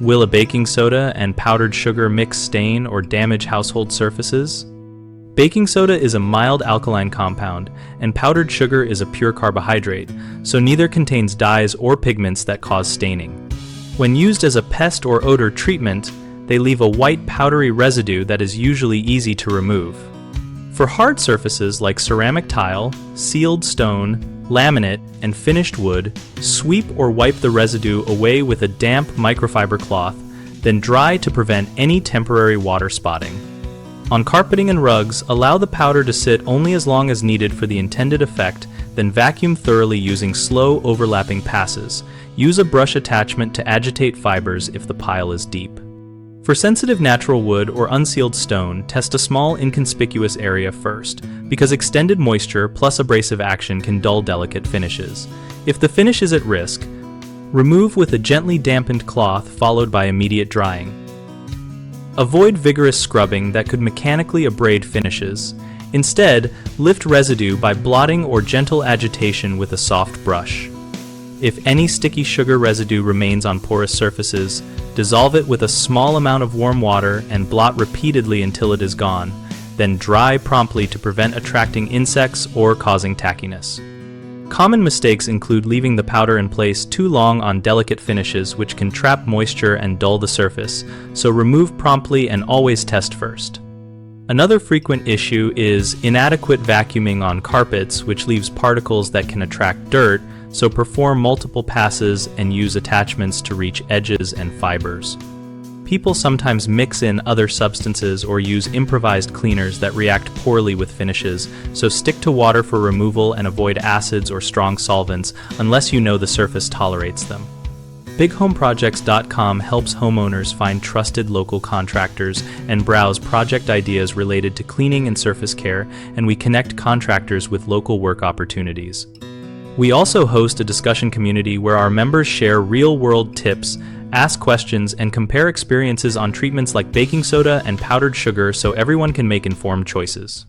Will a baking soda and powdered sugar mix stain or damage household surfaces? Baking soda is a mild alkaline compound, and powdered sugar is a pure carbohydrate, so neither contains dyes or pigments that cause staining. When used as a pest or odor treatment, they leave a white powdery residue that is usually easy to remove. For hard surfaces like ceramic tile, sealed stone, laminate, and finished wood, sweep or wipe the residue away with a damp microfiber cloth, then dry to prevent any temporary water spotting. On carpeting and rugs, allow the powder to sit only as long as needed for the intended effect, then vacuum thoroughly using slow overlapping passes. Use a brush attachment to agitate fibers if the pile is deep. For sensitive natural wood or unsealed stone, test a small inconspicuous area first, because extended moisture plus abrasive action can dull delicate finishes. If the finish is at risk, remove with a gently dampened cloth followed by immediate drying. Avoid vigorous scrubbing that could mechanically abrade finishes. Instead, lift residue by blotting or gentle agitation with a soft brush. If any sticky sugar residue remains on porous surfaces, dissolve it with a small amount of warm water and blot repeatedly until it is gone, then dry promptly to prevent attracting insects or causing tackiness. Common mistakes include leaving the powder in place too long on delicate finishes, which can trap moisture and dull the surface, so remove promptly and always test first. Another frequent issue is inadequate vacuuming on carpets, which leaves particles that can attract dirt, so perform multiple passes and use attachments to reach edges and fibers. People sometimes mix in other substances or use improvised cleaners that react poorly with finishes, so stick to water for removal and avoid acids or strong solvents unless you know the surface tolerates them. BigHomeProjects.com helps homeowners find trusted local contractors and browse project ideas related to cleaning and surface care, and we connect contractors with local work opportunities. We also host a discussion community where our members share real-world tips, ask questions, and compare experiences on treatments like baking soda and powdered sugar so everyone can make informed choices.